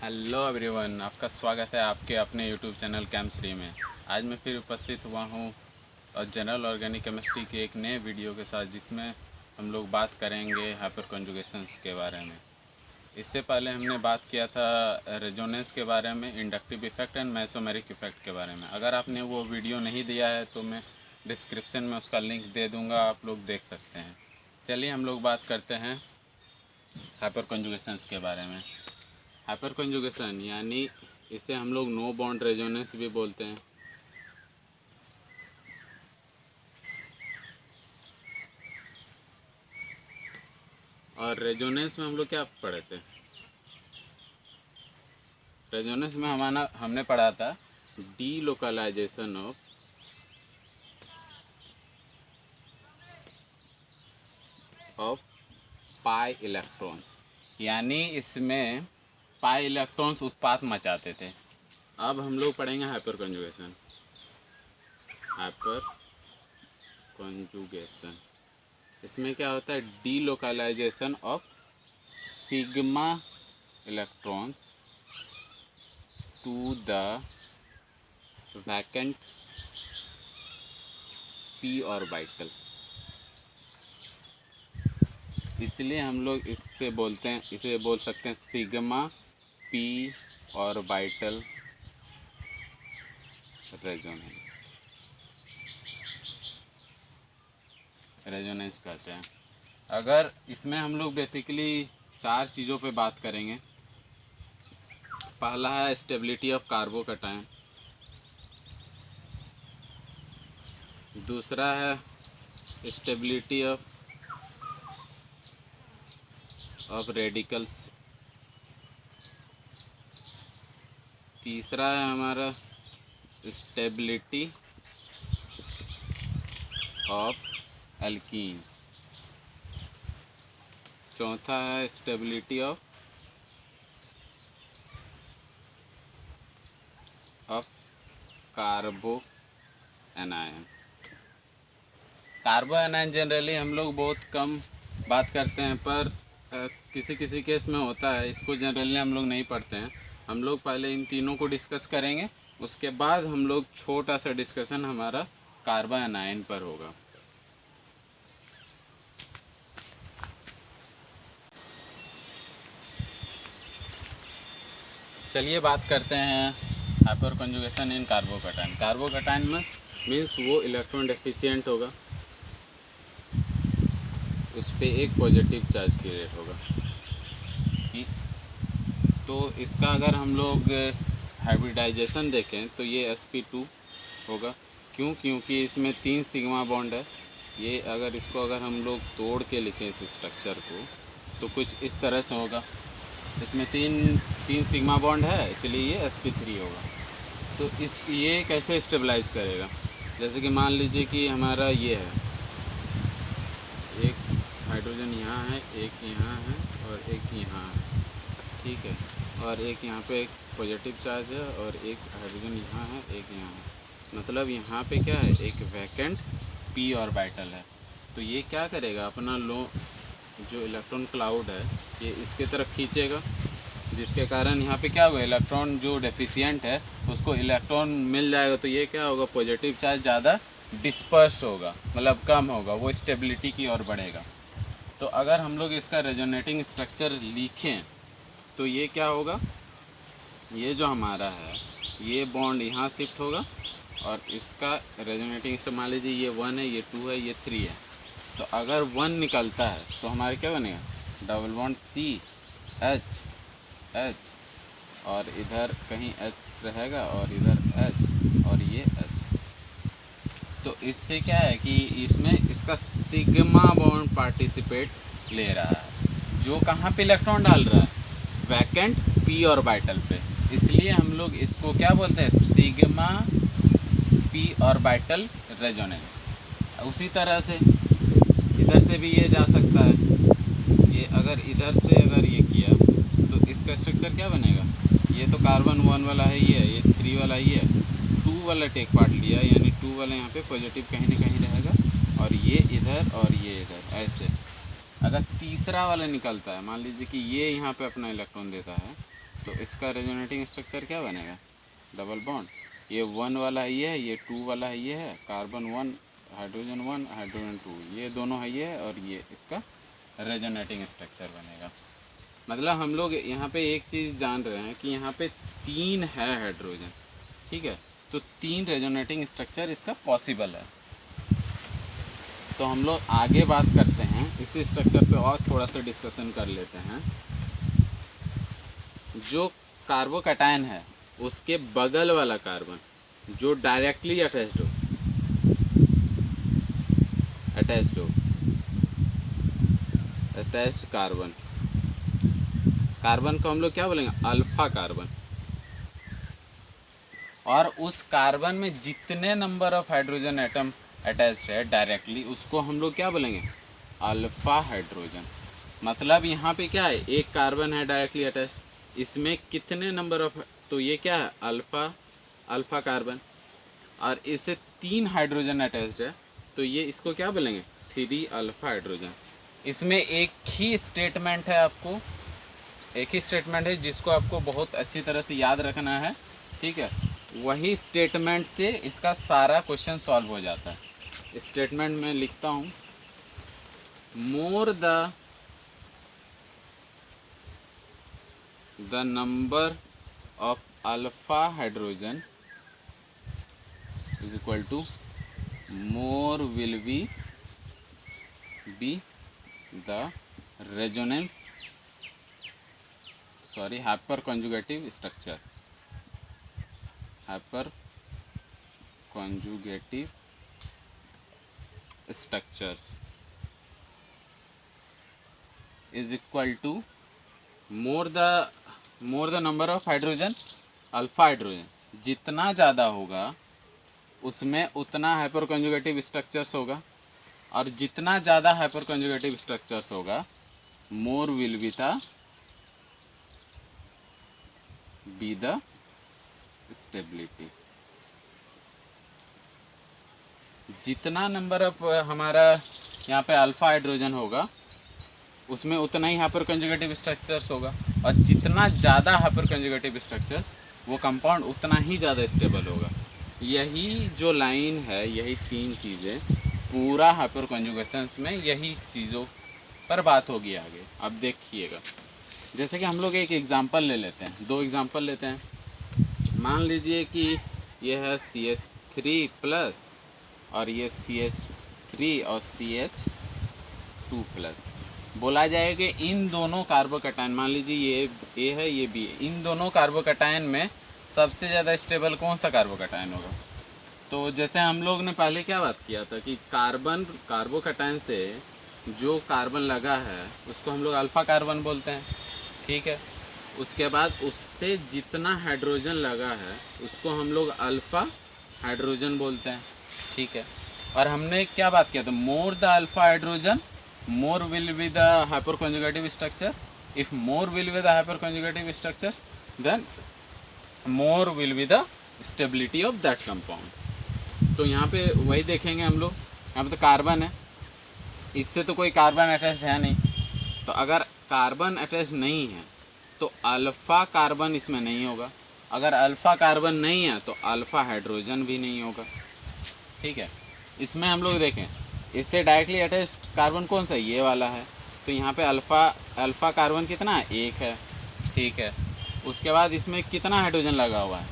Hello everyone, आपका स्वागत है आपके अपने यूट्यूब चैनल केमिस्ट्री में। आज मैं फिर उपस्थित हुआ हूँ और जनरल ऑर्गेनिक केमिस्ट्री के एक नए वीडियो के साथ, जिसमें हम लोग बात करेंगे हाइपर कॉन्जुगेशंस के बारे में। इससे पहले हमने बात किया था रेजोनेंस के बारे में, inductive effect and mesomeric effect के बारे में। अगर आपने वो वीडियो नहीं दिया है तो मैं डिस्क्रिप्शन में उसका लिंक दे दूँगा, आप लोग देख सकते हैं। चलिए हम लोग बात करते हैं हाइपर कॉन्जुगेशंस के बारे में। हाइपर कॉन्जुगेशन यानी इसे हम लोग नो बॉन्ड रेजोनेंस भी बोलते हैं। और रेजोनेंस में हम लोग क्या पढ़े थे? रेजोनेंस में हमने पढ़ा था डीलोकलाइजेशन ऑफ पाई इलेक्ट्रॉन्स, यानी इसमें पाई इलेक्ट्रॉन्स उत्पात मचाते थे। अब हम लोग पढ़ेंगे हाइपर कॉन्जुगेशन। हाइपर कॉन्जुगेशन इसमें क्या होता है? Delocalisation of sigma electrons to the vacant P orbital. इसलिए हम लोग इसे बोल सकते हैं सिग्मा पी ऑर्बिटल रेजोनेंस कहते हैं। अगर इसमें हम लोग बेसिकली 4 चीज़ों पे बात करेंगे। पहला है स्टेबिलिटी ऑफ कार्बोकैटायन, दूसरा है स्टेबिलिटी ऑफ रेडिकल्स, तीसरा है हमारा स्टेबिलिटी ऑफ एल्कीन, चौथा है stability of कार्बो anion. कार्बो anion generally हम लोग बहुत कम बात करते हैं, पर किसी किसी केस में होता है। इसको जनरली हम लोग नहीं पढ़ते हैं। हम लोग पहले इन तीनों को डिस्कस करेंगे, उसके बाद हम लोग छोटा सा डिस्कशन हमारा कार्बो एनायन पर होगा। चलिए बात करते हैं हाइपर कॉन्जुगेशन इन कार्बोकैटायन। कार्बोकैटायन में मीन्स वो इलेक्ट्रॉन डेफिशिएंट होगा, उस पर एक पॉजिटिव चार्ज क्रिएट होगा। ठीक, तो इसका अगर हम लोग हाइब्रिडाइजेशन देखें तो ये sp2 होगा। क्योंकि इसमें 3 सिग्मा बॉन्ड है। ये अगर हम लोग तोड़ के लिखें इस स्ट्रक्चर को तो कुछ इस तरह से होगा। इसमें तीन सिग्मा बॉन्ड है, इसलिए ये sp3 होगा। तो ये कैसे स्टेबलाइज करेगा? जैसे कि मान लीजिए कि हमारा ये है, एक हाइड्रोजन यहाँ है, एक यहाँ है और एक यहाँ है। ठीक है, और एक यहाँ पे एक पॉजिटिव चार्ज है और एक हाइड्रोजन यहाँ है, एक यहाँ है। मतलब यहाँ पे क्या है? एक वैकेंट पी ऑर्बिटल है। तो ये क्या करेगा? अपना जो इलेक्ट्रॉन क्लाउड है ये इसके तरफ खींचेगा, जिसके कारण यहाँ पे क्या होगा? इलेक्ट्रॉन जो डेफिशिएंट है उसको इलेक्ट्रॉन मिल जाएगा। तो ये क्या होगा? पॉजिटिव चार्ज ज़्यादा डिस्पर्स होगा, मतलब कम होगा, वो स्टेबिलिटी की ओर बढ़ेगा। तो अगर हम लोग इसका रेजोनेटिंग स्ट्रक्चर लिखें तो ये क्या होगा? ये जो हमारा है ये बॉन्ड यहाँ शिफ्ट होगा और इसका रेजोनेटिंग मान लीजिए ये 1 है, ये 2 है, ये 3 है। तो अगर 1 निकलता है तो हमारे क्या बनेगा? डबल बॉन्ड CH और इधर कहीं H रहेगा और इधर H और ये H। तो इससे क्या है कि इसमें इसका सिग्मा बॉन्ड पार्टिसिपेट ले रहा है, जो कहाँ पे इलेक्ट्रॉन डाल रहा है? वैकेंट पी ऑर्बिटल पे। इसलिए हम लोग इसको क्या बोलते हैं? Sigma P orbital resonance. उसी तरह से इधर से भी ये जा सकता है। ये इधर से ये किया तो इसका स्ट्रक्चर क्या बनेगा? ये तो कार्बन 1 वाला है, ये 3 वाला ये है, 2 वाला टेक पार्ट लिया, यानी 2 वाला यहाँ पे पॉजिटिव कहीं ना कहीं रहेगा और ये इधर और ये इधर ऐसे। अगर तीसरा वाला निकलता है, मान लीजिए कि ये यहाँ पे अपना इलेक्ट्रॉन देता है तो इसका रेजोनेटिंग स्ट्रक्चर क्या बनेगा, डबल बॉन्ड। ये 1 वाला ये है, ये 2 वाला ये है, कार्बन 1 हाइड्रोजन 1 हाइड्रोजन 2, ये दोनों है ये, और ये इसका रेजोनेटिंग स्ट्रक्चर बनेगा। मतलब हम लोग यहाँ पे एक चीज़ जान रहे हैं कि यहाँ पे 3 है हाइड्रोजन, ठीक है, तो 3 रेजोनेटिंग स्ट्रक्चर इसका पॉसिबल है। तो हम लोग आगे बात करते हैं इसी स्ट्रक्चर पे और थोड़ा सा डिस्कशन कर लेते हैं। जो कार्बोकैटायन है उसके बगल वाला कार्बन जो डायरेक्टली अटैच्ड हो अटैच्ड कार्बन को हम लोग क्या बोलेंगे, अल्फा कार्बन। और उस कार्बन में जितने number of hydrogen atom attached है डायरेक्टली, उसको हम लोग क्या बोलेंगे, अल्फा हाइड्रोजन। मतलब यहाँ पे क्या है, एक कार्बन है डायरेक्टली अटैच्ड, इसमें कितने नंबर ऑफ, तो ये क्या है, अल्फा कार्बन, और इससे 3 हाइड्रोजन अटैच्ड है, तो ये इसको क्या बोलेंगे, 3 अल्फा हाइड्रोजन। इसमें एक ही स्टेटमेंट है जिसको आपको बहुत अच्छी तरह से याद रखना है, ठीक है। वही स्टेटमेंट से इसका सारा क्वेश्चन सॉल्व हो जाता है। स्टेटमेंट में लिखता हूँ, more the number of alpha hydrogen is equal to more will be the resonance hyper conjugative structure, hyper conjugative structures is equal to more the number of hydrogen, alpha hydrogen जितना ज़्यादा होगा उसमें उतना hyper conjugative structures होगा, और जितना ज़्यादा hyper conjugative structures होगा मोर विल बी द स्टेबिलिटी। जितना नंबर ऑफ हमारा यहाँ पे अल्फा हाइड्रोजन होगा उसमें उतना ही हाइपर कंजुगेटिव स्ट्रक्चर्स होगा, और जितना ज़्यादा हाइपर कंजुगेटिव स्ट्रक्चर्स वो कंपाउंड उतना ही ज़्यादा स्टेबल होगा। यही जो लाइन है, यही 3 चीज़ें पूरा हाइपर कंजुगेशंस में यही चीज़ों पर बात होगी आगे। अब देखिएगा, जैसे कि हम लोग एक एग्जांपल ले लेते हैं, 2 एग्जांपल लेते हैं। मान लीजिए कि ये है CH3 प्लस और ये CH3 और CH2 प्लस। बोला जाए कि इन दोनों कार्बोकैटायन, मान लीजिए ये A है ये B है, इन दोनों कार्बोकैटायन में सबसे ज़्यादा स्टेबल कौन सा कार्बोकैटायन होगा। तो जैसे हम लोग ने पहले क्या बात किया था कि कार्बोकैटायन से जो कार्बन लगा है उसको हम लोग अल्फा कार्बन बोलते हैं, ठीक है। उसके बाद उससे जितना हाइड्रोजन लगा है उसको हम लोग अल्फा हाइड्रोजन बोलते हैं, ठीक है। और हमने क्या बात किया था, more the alpha hydrogen more will be the hyper conjugative structure, if more will be the hyper conjugative structure then more will be the stability of that compound. तो यहाँ पे वही देखेंगे हम लोग, यहाँ पे तो कार्बन है, इससे तो कोई कार्बन अटैच्ड है नहीं, तो अगर कार्बन अटैच नहीं है तो अल्फ़ा कार्बन इसमें नहीं होगा, अगर अल्फ़ा कार्बन नहीं है तो अल्फ़ा हाइड्रोजन भी नहीं होगा, ठीक है। इसमें हम लोग देखें, इससे डायरेक्टली अटैच्ड कार्बन कौन सा, ये वाला है, तो यहाँ पे अल्फ़ा कार्बन कितना है, 1 है, ठीक है। उसके बाद इसमें कितना हाइड्रोजन लगा हुआ है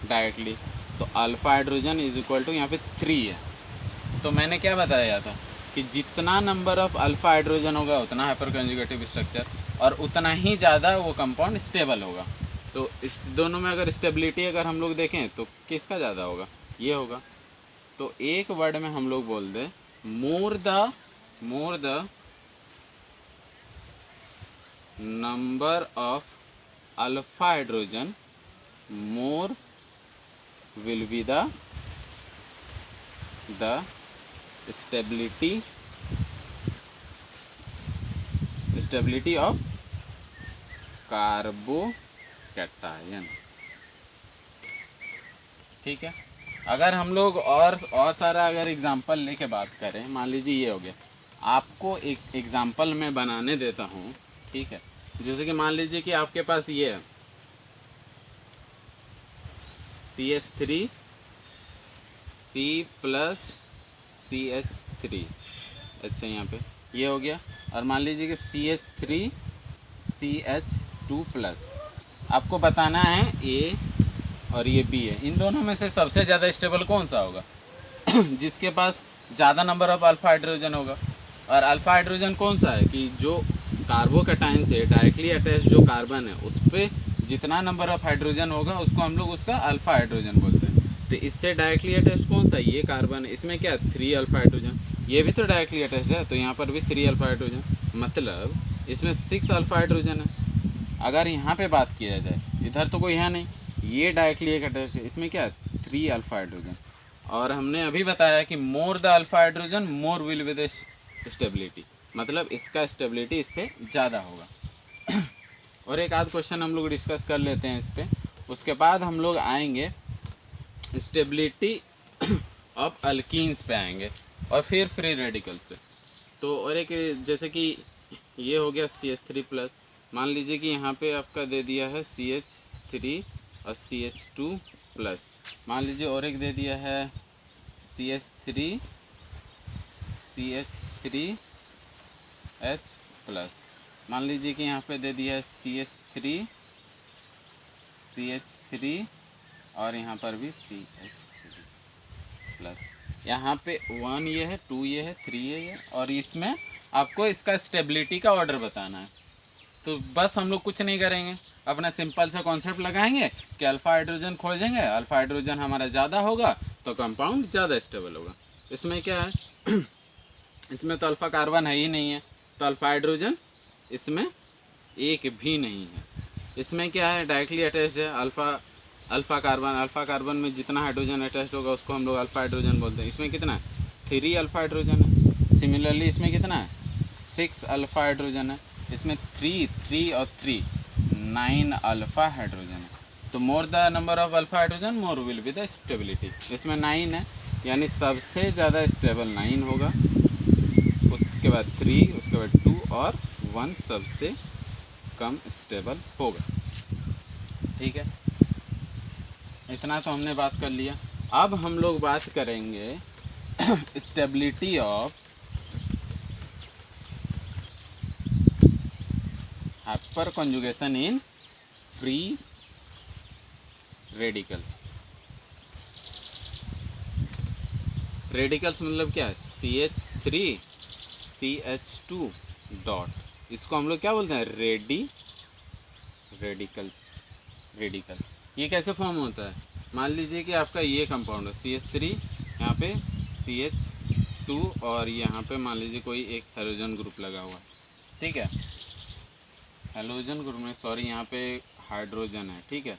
डायरेक्टली, तो alpha hydrogen is equal to यहाँ पे 3 है। तो मैंने क्या बताया था कि जितना नंबर ऑफ अल्फ़ा हाइड्रोजन होगा उतना हाइपर कंजुगेटिव स्ट्रक्चर, और उतना ही ज़्यादा वो कंपाउंड स्टेबल होगा। तो इस दोनों में अगर स्टेबिलिटी अगर हम लोग देखें तो किसका ज़्यादा होगा, ये होगा। तो एक वर्ड में हम लोग बोल दें, मोर the number of alpha hydrogen more will be the stability of carbocation, ठीक है। अगर हम लोग और सारा अगर एग्जांपल लेके बात करें, मान लीजिए ये हो गया, आपको एक एग्जांपल मैं बनाने देता हूँ, ठीक है। जैसे कि मान लीजिए कि आपके पास ये है, CH3 C प्लस CH3। अच्छा यहाँ पे ये हो गया। और मान लीजिए कि CH3 CH2 प्लस। आपको बताना है A और ये B है, इन दोनों में से सबसे ज़्यादा स्टेबल कौन सा होगा जिसके पास ज़्यादा नंबर ऑफ अल्फा हाइड्रोजन होगा। और अल्फा हाइड्रोजन कौन सा है कि जो कार्बोकैटायन से डायरेक्टली अटैच जो कार्बन है उस पर जितना नंबर ऑफ हाइड्रोजन होगा उसको हम लोग उसका अल्फा हाइड्रोजन बोलते हैं। तो इससे डायरेक्टली अटैच कौन सा है, ये कार्बन है, इसमें क्या 3 अल्फा हाइड्रोजन, ये भी तो डायरेक्टली अटैच है, तो यहाँ पर भी 3 अल्फा हाइड्रोजन, मतलब इसमें 6 अल्फा हाइड्रोजन है। अगर यहाँ पे बात किया जाए, इधर तो कोई है नहीं, ये डायरेक्टली एक अटैच है, इसमें क्या 3 अल्फा हाइड्रोजन। और हमने अभी बताया कि मोर the alpha hydrogen more will with stability, मतलब इसका स्टेबिलिटी इससे ज़्यादा होगा। और एक आध क्वेश्चन हम लोग डिस्कस कर लेते हैं इस पर, उसके बाद हम लोग आएंगे स्टेबिलिटी ऑफ अल्कीन्स पे आएंगे और फिर फ्री रेडिकल्स पे। तो और एक जैसे कि ये हो गया CH3 प्लस, मान लीजिए कि यहाँ पे आपका दे दिया है CH3 और CH2 प्लस, मान लीजिए और एक दे दिया है CH3 CH3H प्लस, मान लीजिए कि यहाँ पे दे दिया है CH3 CH3 और यहाँ पर भी CH3 प्लस। यहाँ पे 1 ये है, 2 ये है, 3 ये, और इसमें आपको इसका स्टेबिलिटी का ऑर्डर बताना है। तो बस हम लोग कुछ नहीं करेंगे, अपना सिंपल सा कॉन्सेप्ट लगाएंगे कि अल्फा हाइड्रोजन खोजेंगे, अल्फा हाइड्रोजन हमारा ज़्यादा होगा तो कंपाउंड ज़्यादा स्टेबल होगा। इसमें क्या है इसमें तो अल्फा कार्बन है ही नहीं है, तो अल्फा हाइड्रोजन इसमें एक भी नहीं है। इसमें क्या है डायरेक्टली अटैच है अल्फा कार्बन में जितना हाइड्रोजन अटैच होगा उसको हम लोग अल्फा हाइड्रोजन बोलते हैं। इसमें कितना है 3 अल्फा हाइड्रोजन है। सिमिलरली इसमें कितना है 6 अल्फा हाइड्रोजन है। इसमें 3 और 3 9 अल्फा हाइड्रोजन है। तो मोर the number of alpha hydrogen more will be the stability. इसमें 9 है, यानी सबसे ज़्यादा स्टेबल 9 होगा, उसके बाद 3, उसके बाद 2 और 1 सबसे कम स्टेबल होगा। ठीक है, इतना तो हमने बात कर लिया। अब हम लोग बात करेंगे stability of hyper conjugation in free radical. Radicals मतलब क्या है CH3 CH2 डॉट, इसको हम लोग क्या बोलते हैं रेडिकल। ये कैसे फॉर्म होता है, मान लीजिए कि आपका ये कंपाउंड है CH3, यहाँ पे CH2 और यहाँ पे मान लीजिए कोई एक हेलोजन ग्रुप लगा हुआ है। ठीक है, हेलोजन ग्रुप में सॉरी यहाँ पे हाइड्रोजन है। ठीक है,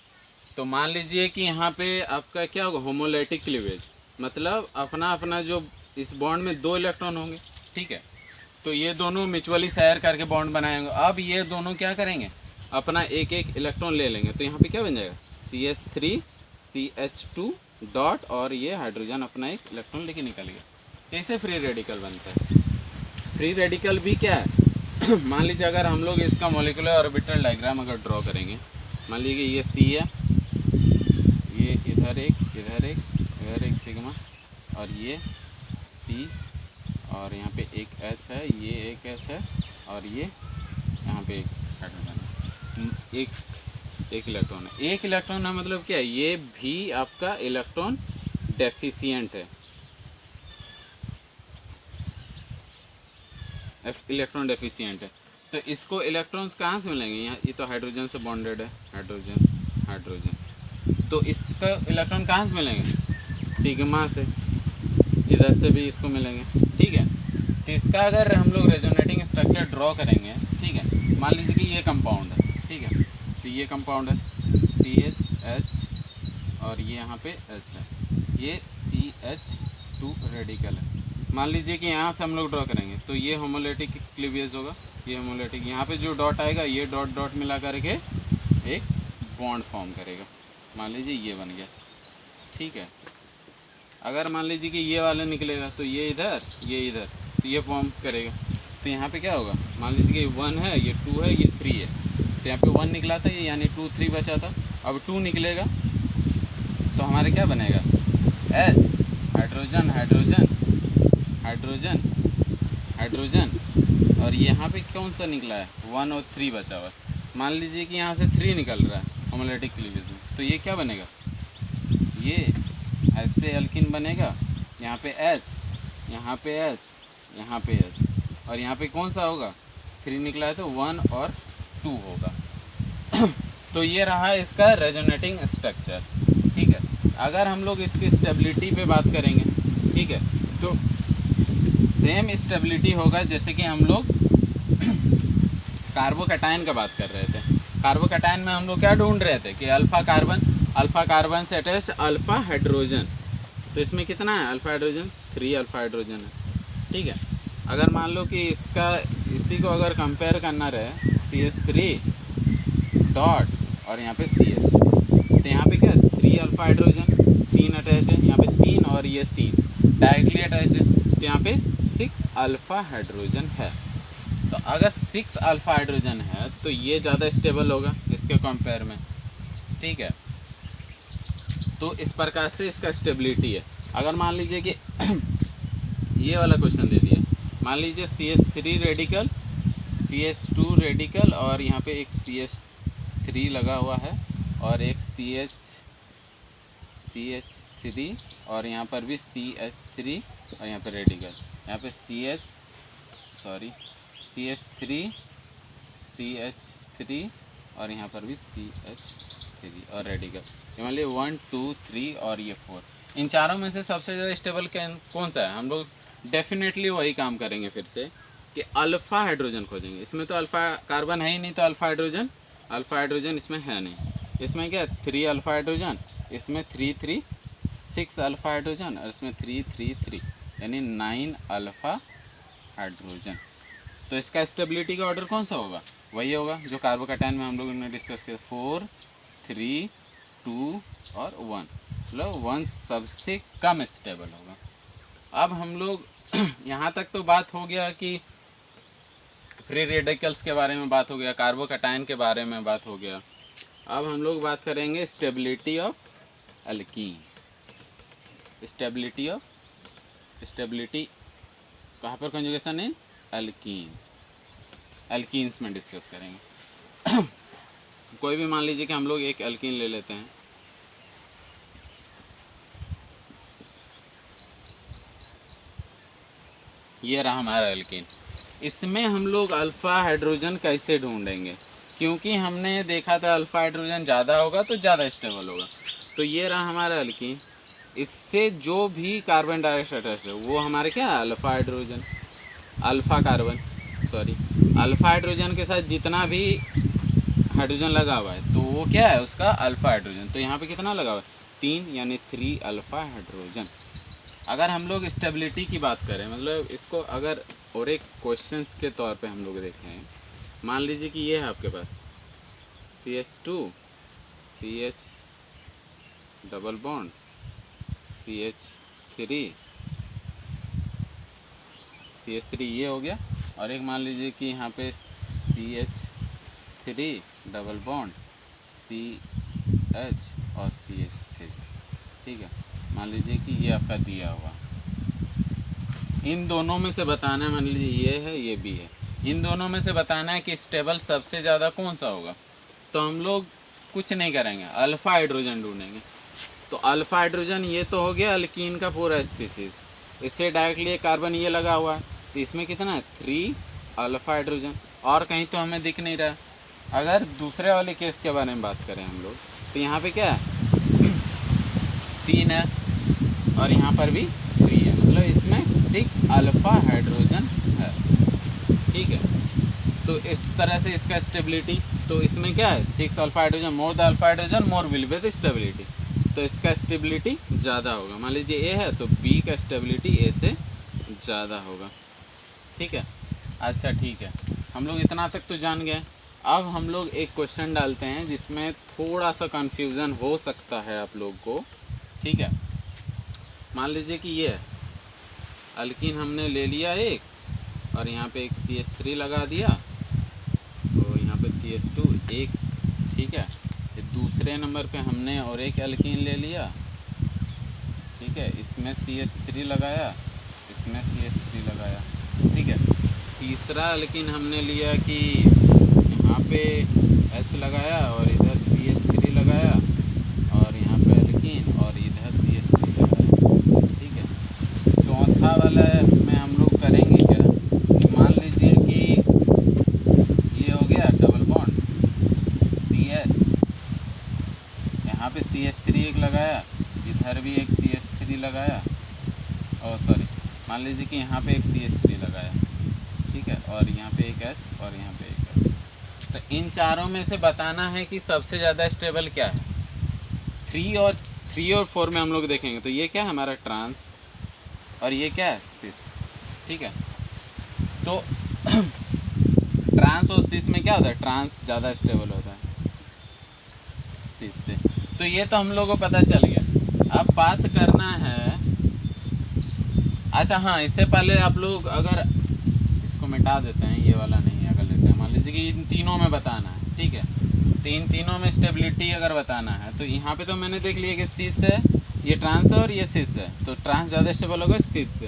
तो मान लीजिए कि यहाँ पे आपका क्या होगा होमोलैटिक क्लीवेज, मतलब अपना अपना जो इस बॉन्ड में 2 इलेक्ट्रॉन होंगे। ठीक है, तो ये दोनों म्यूचुअली शेयर करके बॉन्ड बनाएंगे। अब ये दोनों क्या करेंगे अपना एक एक इलेक्ट्रॉन ले लेंगे, तो यहाँ पे क्या बन जाएगा CH3 CH2 डॉट, और ये हाइड्रोजन अपना एक इलेक्ट्रॉन लेके निकल गया। कैसे फ्री रेडिकल बनता है, फ्री रेडिकल भी क्या है मान लीजिए अगर हम लोग इसका मॉलिक्यूलर ऑर्बिटल डायग्राम अगर ड्रॉ करेंगे, मान लीजिए ये C है, ये इधर एक सिग्मा, और ये C, और यहाँ पे एक H है, ये एक H है, और ये यहाँ पे एक हाइड्रोजन है, एक इलेक्ट्रॉन है। एक इलेक्ट्रॉन है मतलब क्या है, ये भी आपका इलेक्ट्रॉन डेफिशिएंट है, इलेक्ट्रॉन डेफिशिएंट है। तो इसको इलेक्ट्रॉन्स कहाँ से मिलेंगे, यहाँ ये तो हाइड्रोजन से बॉन्डेड है, हाइड्रोजन, तो इसका इलेक्ट्रॉन कहाँ से मिलेंगे सिग्मा से, इधर से भी इसको मिलेंगे। ठीक है, तो इसका अगर हम लोग रेजोनेटिंग स्ट्रक्चर ड्रॉ करेंगे, ठीक है, मान लीजिए कि ये कंपाउंड है। ठीक है, तो ये कंपाउंड है CH और ये यहाँ पे H है, ये CH2 रेडिकल है। मान लीजिए कि यहाँ से हम लोग ड्रॉ करेंगे तो ये होमोलैटिक क्लीवेज होगा, ये होमोलैटिक, यहाँ पे जो डॉट आएगा ये डॉट डॉट मिला करके एक बॉन्ड फॉर्म करेगा। मान लीजिए ये बन गया। ठीक है, अगर मान लीजिए कि ये वाला निकलेगा तो ये इधर तो ये फॉर्म करेगा। तो यहाँ पे क्या होगा, मान लीजिए कि 1 है, ये 2 है, ये 3 है, तो यहाँ पे 1 निकला था, ये यानी 2 3 बचा था। अब 2 निकलेगा तो हमारे क्या बनेगा, H, hydrogen hydrogen hydrogen hydrogen, और यहाँ पे कौन सा निकला है, 1 और 3 बचा हुआ है। मान लीजिए कि यहाँ से 3 निकल रहा है होमोलैटिक क्लीवेज में, तो ये क्या बनेगा, ये ऐसे एल्किन बनेगा। यहाँ पे H, यहाँ पे H, यहाँ पे H, और यहाँ पे कौन सा होगा, 3 निकला है तो 1 और 2 होगा। तो ये रहा इसका रेजोनेटिंग स्ट्रक्चर। ठीक है, अगर हम लोग इसकी स्टेबिलिटी पे बात करेंगे, ठीक है, तो सेम स्टेबिलिटी होगा जैसे कि हम लोग कार्बोकैटायन का बात कर रहे थे। कार्बोकैटायन में हम लोग क्या ढूंढ रहे थे कि अल्फा कार्बन से अटैच अल्फा हाइड्रोजन, तो इसमें कितना है अल्फा हाइड्रोजन, 3 अल्फा हाइड्रोजन है। ठीक है, अगर मान लो कि इसी को अगर कंपेयर करना रहे CH3 डॉट और यहाँ पे CS, तो यहाँ पे क्या 3 अल्फा हाइड्रोजन, 3 अटैच है, यहाँ पे 3 और ये 3 डायरेक्टली अटैच है, तो यहाँ पे 6 अल्फा हाइड्रोजन है। तो अगर 6 अल्फा हाइड्रोजन है तो ये ज़्यादा स्टेबल होगा इसके कंपेयर में। ठीक है, तो इस प्रकार से इसका स्टेबिलिटी है। अगर मान लीजिए कि ये वाला क्वेश्चन दे दिया, मान लीजिए CH3 रेडिकल, CH2 रेडिकल और यहाँ पे एक CH3 लगा हुआ है और एक CH3 और यहाँ पर भी CH3 और यहाँ पे रेडिकल, यहाँ पे CH3 और यहाँ पर भी CH3 और रेडिकल, ये मान लीजिए 1 2 3 और ये 4। इन चारों में से सबसे ज़्यादा स्टेबल कौन सा है, हम लोग डेफिनेटली वही काम करेंगे फिर से कि अल्फ़ा हाइड्रोजन खोजेंगे। इसमें तो अल्फ़ा कार्बन है ही नहीं, तो अल्फ़ा हाइड्रोजन इसमें है नहीं। इसमें क्या 3 अल्फ़ा हाइड्रोजन, इसमें 3 3 6 अल्फ़ा हाइड्रोजन और इसमें 3 3 3 यानी 9 अल्फ़ा हाइड्रोजन। तो इसका स्टेबिलिटी का ऑर्डर कौन सा होगा, वही होगा जो कार्बोकैटायन में हम लोगों ने डिस्कस किया, 4 3 2 और 1, मतलब 1 सबसे कम स्टेबल होगा। अब हम लोग यहाँ तक तो बात हो गया कि फ्री रेडिकल्स के बारे में बात हो गया, कार्बोकैटायन के बारे में बात हो गया। अब हम लोग बात करेंगे स्टेबिलिटी ऑफ एल्कीन। स्टेबिलिटी कहाँ पर कंजुगेशन है, एल्कीन्स में डिस्कस करेंगे। कोई भी मान लीजिए कि हम लोग एक एल्कीन ले लेते हैं, ये रहा हमारा एल्कीन। इसमें हम लोग अल्फ़ा हाइड्रोजन कैसे ढूंढेंगे, क्योंकि हमने देखा था अल्फ़ा हाइड्रोजन ज़्यादा होगा तो ज़्यादा स्टेबल होगा। तो ये रहा हमारा एल्कीन, इससे जो भी कार्बन डाइऑक्साइड अटैच है वो हमारे क्या अल्फ़ा हाइड्रोजन के साथ जितना भी हाइड्रोजन लगा हुआ है तो वो क्या है उसका अल्फ़ा हाइड्रोजन। तो यहाँ पे कितना लगा हुआ है 3 यानी 3 अल्फ़ा हाइड्रोजन। अगर हम लोग स्टेबिलिटी की बात करें, मतलब इसको अगर और एक क्वेश्चंस के तौर पे हम लोग देखें, मान लीजिए कि ये है आपके पास CH2 CH double bond CH3 ये हो गया, और एक मान लीजिए कि यहाँ पे CH3 डबल बॉन्ड CH और CH3। ठीक है, मान लीजिए कि ये आपका दिया हुआ, इन दोनों में से बताना है, मान लीजिए ये है ये भी है, इन दोनों में से बताना है कि स्टेबल सबसे ज़्यादा कौन सा होगा। तो हम लोग कुछ नहीं करेंगे, अल्फ़ा हाइड्रोजन ढूंढेंगे। तो अल्फ़ा हाइड्रोजन ये तो हो गया अल्कीन का पूरा स्पीसीज़, इससे डायरेक्टली कार्बन ये लगा हुआ है, तो इसमें कितना है 3 अल्फ़ा हाइड्रोजन, और कहीं तो हमें दिख नहीं रहा। अगर दूसरे वाले केस के बारे में बात करें हम लोग, तो यहाँ पे क्या है 3 है और यहाँ पर भी 3 है, मतलब इसमें 6 अल्फ़ा हाइड्रोजन है। ठीक है, तो इस तरह से इसका स्टेबिलिटी, तो इसमें क्या है 6 alpha hydrogen, more the alpha hydrogen more will be the stability, तो इसका स्टेबिलिटी ज़्यादा होगा। मान लीजिए ए है तो बी का स्टेबिलिटी ए से ज़्यादा होगा। ठीक है, अच्छा ठीक है, हम लोग इतना तक तो जान गए। अब हम लोग एक क्वेश्चन डालते हैं जिसमें थोड़ा सा कन्फ्यूज़न हो सकता है आप लोग को। ठीक है, मान लीजिए कि ये अल्कीन हमने ले लिया एक, और यहाँ पे एक CH3 लगा दिया, तो यहाँ पे CH2 एक। ठीक है, दूसरे नंबर पे हमने और एक एल्कीन ले लिया, ठीक है, इसमें CH3 लगाया, इसमें CH3 लगाया, ठीक है। तीसरा लेकिन हमने लिया कि यहाँ पे H लगाया और इधर CH3 लगाया, और यहाँ पे एल्कीन और इधर CH3 लगाया, ठीक है। चौथा वाला में हम लोग करेंगे क्या कि मान लीजिए कि ये हो गया डबल बॉन्ड CH, यहाँ पे CH3 एक लगाया, इधर भी एक CH3 लगाया, और सॉरी मान लीजिए कि यहाँ पे एक CH3 लगाया, ठीक है, और यहाँ पे एक H और यहाँ पे एक H। तो इन चारों में से बताना है कि सबसे ज़्यादा स्टेबल क्या है। 3 और 4 में हम लोग देखेंगे तो ये क्या है हमारा ट्रांस, और ये क्या है सिस, ठीक है। तो ट्रांस और सिस में क्या होता है, ट्रांस ज़्यादा स्टेबल होता है सिस से। तो ये तो हम लोगों को पता चल गया। अब बात करना है, अच्छा हाँ, इससे पहले आप लोग अगर इसको मिटा देते हैं, ये वाला नहीं अगर लेते हैं, मान लीजिए कि इन तीनों में बताना है, ठीक है। तो इन तीनों में स्टेबिलिटी अगर बताना है तो यहाँ पे तो मैंने देख लिया कि सिस है, ये ट्रांस है और ये सिस है, तो ट्रांस ज़्यादा स्टेबल होगा सिस से।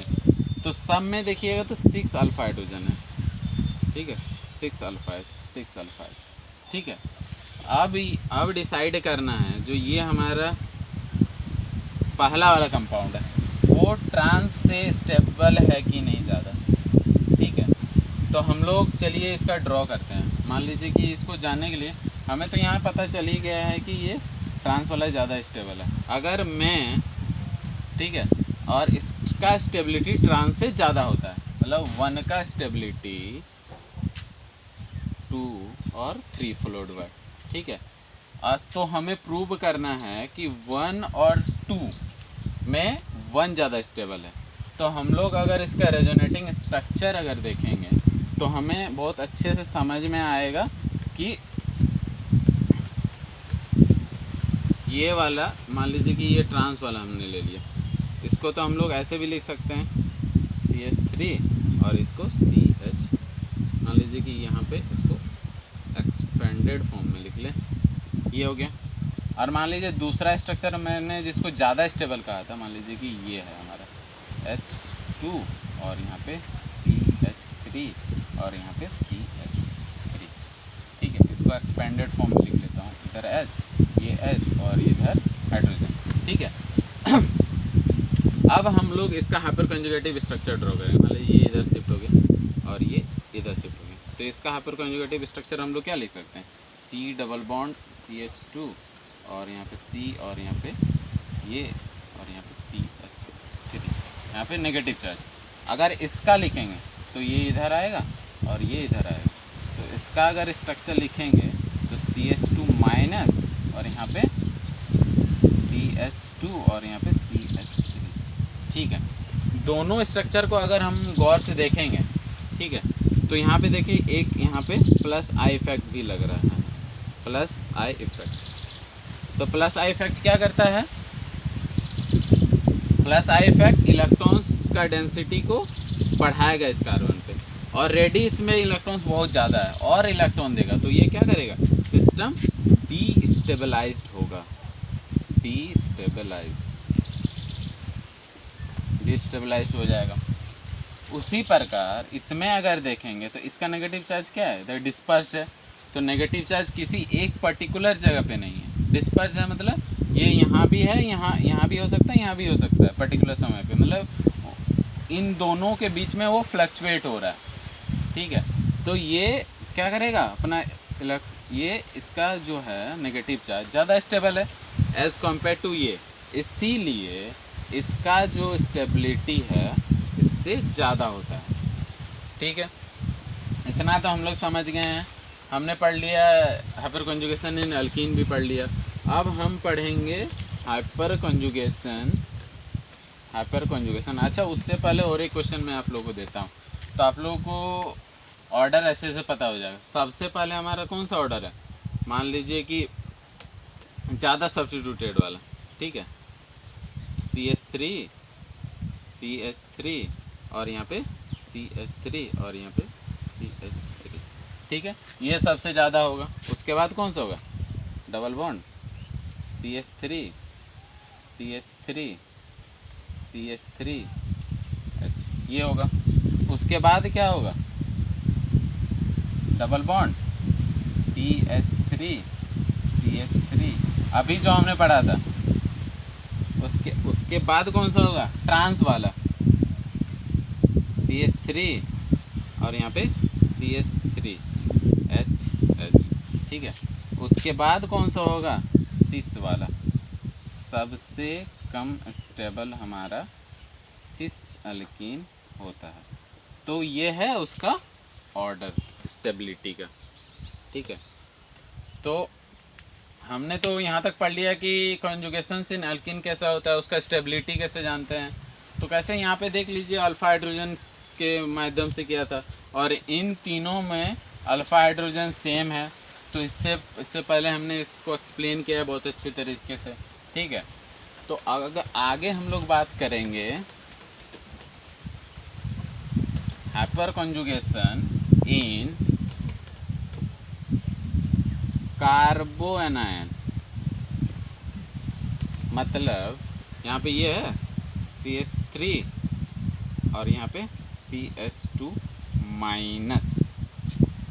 तो सब में देखिएगा तो 6 अल्फा हाइड्रोजन है, ठीक है, 6 अल्फा H, ठीक है। अब डिसाइड करना है जो ये हमारा पहला वाला कंपाउंड है वो ट्रांस से स्टेबल है कि नहीं ज़्यादा, ठीक है। तो हम लोग चलिए इसका ड्रॉ करते हैं। मान लीजिए कि इसको जानने के लिए हमें तो यहाँ पता चल ही गया है कि ये ट्रांस वाला ज़्यादा स्टेबल है। अगर मैं, ठीक है, और इसका स्टेबिलिटी ट्रांस से ज़्यादा होता है, मतलब 1 का स्टेबिलिटी 2 और 3 फॉलोड बाय, ठीक है। तो हमें प्रूव करना है कि 1 और 2 में 1 ज़्यादा स्टेबल है। तो हम लोग अगर इसका रेजोनेटिंग स्ट्रक्चर अगर देखेंगे तो हमें बहुत अच्छे से समझ में आएगा कि ये वाला, मान लीजिए कि ये ट्रांस वाला हमने ले लिया, इसको तो हम लोग ऐसे भी लिख सकते हैं CH3 और इसको CH, मान लीजिए कि यहाँ पे इसको एक्सपेंडेड फॉर्म में लिख लें, ये हो गया। और मान लीजिए दूसरा स्ट्रक्चर मैंने जिसको ज़्यादा स्टेबल कहा था, मान लीजिए कि ये है हमारा H2 और यहाँ पे CH3 और यहाँ पे CH3, ठीक है। इसको एक्सपेंडेड फॉर्म में लिख लेता हूँ, इधर H, ये H और इधर हाइड्रोजन, ठीक है। अब हम लोग इसका हाइपर कंजुगेटिव स्ट्रक्चर ड्रॉ करेंगे। मान लीजिए ये इधर शिफ्ट हो गया और ये इधर शिफ्ट हो गया, तो इसका हाइपर कंजुगेटिव स्ट्रक्चर हम लोग क्या लिख सकते हैं, C डबल बॉन्ड CH2 और यहाँ पे C और यहाँ पे ये और यहाँ पे CH3, यहाँ पे नेगेटिव चार्ज। अगर इसका लिखेंगे तो ये इधर आएगा और ये इधर आएगा, तो इसका अगर स्ट्रक्चर लिखेंगे तो CH2 माइनस और यहाँ पे CH2 और यहाँ पे CH3, ठीक है। दोनों स्ट्रक्चर को अगर हम गौर से देखेंगे, ठीक है, तो यहाँ पे देखिए एक यहाँ पे प्लस आई इफेक्ट भी लग रहा है, प्लस आई इफेक्ट। तो प्लस आई इफेक्ट क्या करता है, प्लस आई इफेक्ट इलेक्ट्रॉन्स का डेंसिटी को बढ़ाएगा इस कार्बन पे, और रेडियस में इलेक्ट्रॉन्स बहुत ज़्यादा है और इलेक्ट्रॉन देगा, तो ये क्या करेगा, सिस्टम डीस्टेबलाइज्ड होगा, डिस्टेबलाइज्ड हो जाएगा। उसी प्रकार इसमें अगर देखेंगे तो इसका नेगेटिव चार्ज क्या है, इधर डिस्पर्स्ड है, तो नेगेटिव चार्ज किसी एक पर्टिकुलर जगह पे नहीं है, डिस्पर्स है, मतलब ये यहाँ भी है, यहाँ भी हो सकता है, यहाँ भी हो सकता है पर्टिकुलर समय पे, मतलब इन दोनों के बीच में वो फ्लक्चुएट हो रहा है, ठीक है। तो ये क्या करेगा अपना, ये इसका जो है नेगेटिव चार्ज ज़्यादा स्टेबल है एज़ कम्पेयर टू ये, इसीलिए इसका जो स्टेबिलिटी है इससे ज़्यादा होता है, ठीक है। इतना तो हम लोग समझ गए हैं, हमने पढ़ लिया हाइपर कंजुगेशन इन अल्कीन भी पढ़ लिया। अब हम पढ़ेंगे हाइपर कंजुगेशन। अच्छा, उससे पहले और एक क्वेश्चन मैं आप लोगों को देता हूँ, तो आप लोगों को ऑर्डर ऐसे से पता हो जाएगा। सबसे पहले हमारा कौन सा ऑर्डर है, मान लीजिए कि ज़्यादा सब्स्टिट्यूटेड वाला, ठीक है, CH3 और यहाँ पे CH3 और यहाँ पे CH3, ठीक है, ये सबसे ज़्यादा होगा। उसके बाद कौन सा होगा, डबल बॉन्ड CH3, CH3H, ये होगा। उसके बाद क्या होगा, डबल बॉन्ड CH3 अभी जो हमने पढ़ा था। उसके बाद कौन सा होगा, ट्रांस वाला CH3 और यहाँ पे CH3H, ठीक है। उसके बाद कौन सा होगा, सिस वाला, सबसे कम स्टेबल हमारा सिस अल्कीन होता है। तो ये है उसका ऑर्डर स्टेबिलिटी का, ठीक है। तो हमने तो यहाँ तक पढ़ लिया कि कॉन्जुगेशन इन एल्कीन कैसा होता है, उसका स्टेबिलिटी कैसे जानते हैं। तो कैसे यहाँ पे देख लीजिए, अल्फ़ा हाइड्रोजन के माध्यम से किया था, और इन तीनों में अल्फ़ा हाइड्रोजन सेम है। तो इससे पहले हमने इसको एक्सप्लेन किया है बहुत अच्छे तरीके से, ठीक है। तो अगर आगे हम लोग बात करेंगे हाइपर कॉन्जुगेशन इन कार्बोएनायन, मतलब यहाँ पे ये है CH3 और यहाँ पे CH2 माइनस।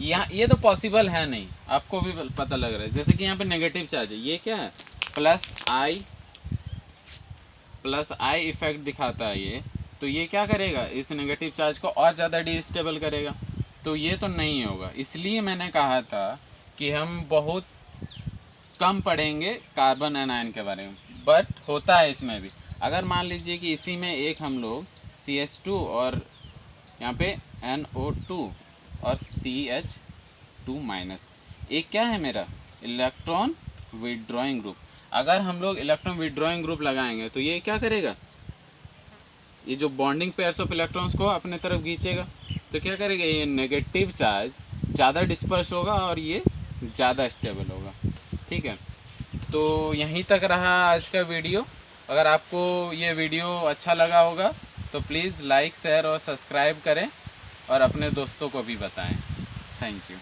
यहाँ ये तो पॉसिबल है नहीं, आपको भी पता लग रहा है। जैसे कि यहाँ पे नेगेटिव चार्ज है, ये क्या है, प्लस आई इफेक्ट दिखाता है ये। तो ये क्या करेगा, इस नेगेटिव चार्ज को और ज़्यादा डिस्टेबल करेगा। तो ये तो नहीं होगा, इसलिए मैंने कहा था कि हम बहुत कम पढ़ेंगे कार्बन एनायन के बारे में, बट होता है इसमें भी। अगर मान लीजिए कि इसी में एक हम लोग CH2 और यहाँ पे NO2 और CH2 माइनस, एक क्या है मेरा इलेक्ट्रॉन विड्रॉइंग ग्रुप। अगर हम लोग इलेक्ट्रॉन विड्रॉइंग ग्रुप लगाएंगे तो ये क्या करेगा, ये जो बॉन्डिंग पेयर्स ऑफ इलेक्ट्रॉन्स को अपने तरफ खींचेगा। तो क्या करेगा, ये नेगेटिव चार्ज ज़्यादा डिस्पर्स होगा और ये ज़्यादा स्टेबल होगा, ठीक है। तो यहीं तक रहा आज का वीडियो। अगर आपको ये वीडियो अच्छा लगा होगा तो प्लीज़ लाइक, शेयर और सब्सक्राइब करें और अपने दोस्तों को भी बताएं। Thank you.